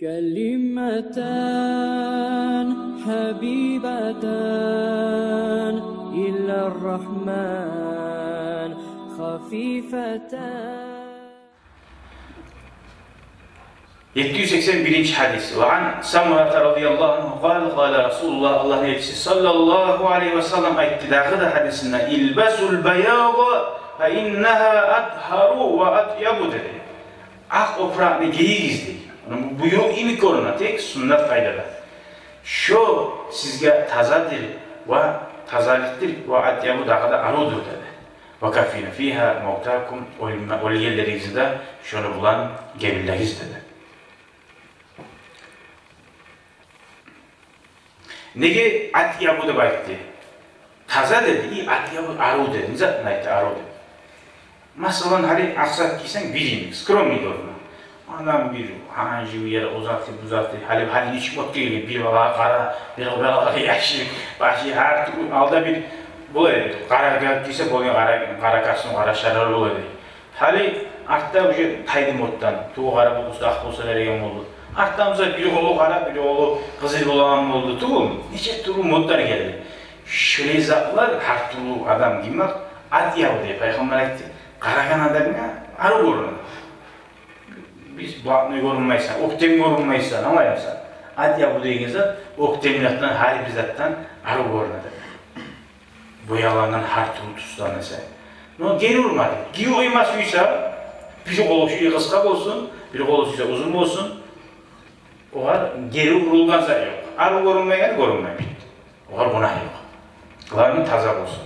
كلمتان حبيبتان إلى الرحمن خفيفتان. 781 hadis. Ve an Samurata radıyallahu anhu kâle Resulullah Allah'ın elçisi sallallahu aleyhi ve sellem aytti. Dağı da hadisinde ilbesul beyâda fe inneha adharu ve atyabu dedi. Ak oprağını giyizdi. Bu yok imi koruna tek sünnet kaydada. Şu sizge tazadır ve tazalıktır ve atyabu dağı da arudur dedi. Ve kafine fiha mevtakum ol yerlerinizde şunu bulan gebilleriz dedi. Nege atyabu da bayıttı. Taza dedi, atyabu aru dedi. Zaten ayette aru dedi. Masalan hali aksak giysen bilin, skromli görünür. Adam bir hangi bir yere uzattı, hali hiç mutlu değil. Bir bala kara, bir bala yaşlı, başı her türlü alda bir böyle kara giyse boyun kara karsın, kara şarar böyle. Hali artta bir taydı moddan, tuğ kara bulsa, ak bulsa nereye oldu. Arttamıza bir oğlu kara, bir oğlu kızıl olan oldu, tuğ. Nice türlü modlar geldi. Şöyle zatlar her türlü adam giymek, atyabu diye Peygamber etti. Karakan adamına arı görünür. Biz batını görünmeyse, oktem görünmeyse, ama yapsa. Atyabu deyince oktemlikten, her bir zattan arı görünür. Boyalarından her türlü tutslanırsa. Geri vurmadı. Giyi uymasıysa, bir kolu şuyu kıska olsun, bir kolu şuyu uzun olsun. O var geri vurulgansa yok. Arı görünmeyen görünmemiş. O var günah yok. Kılarının taza olsun.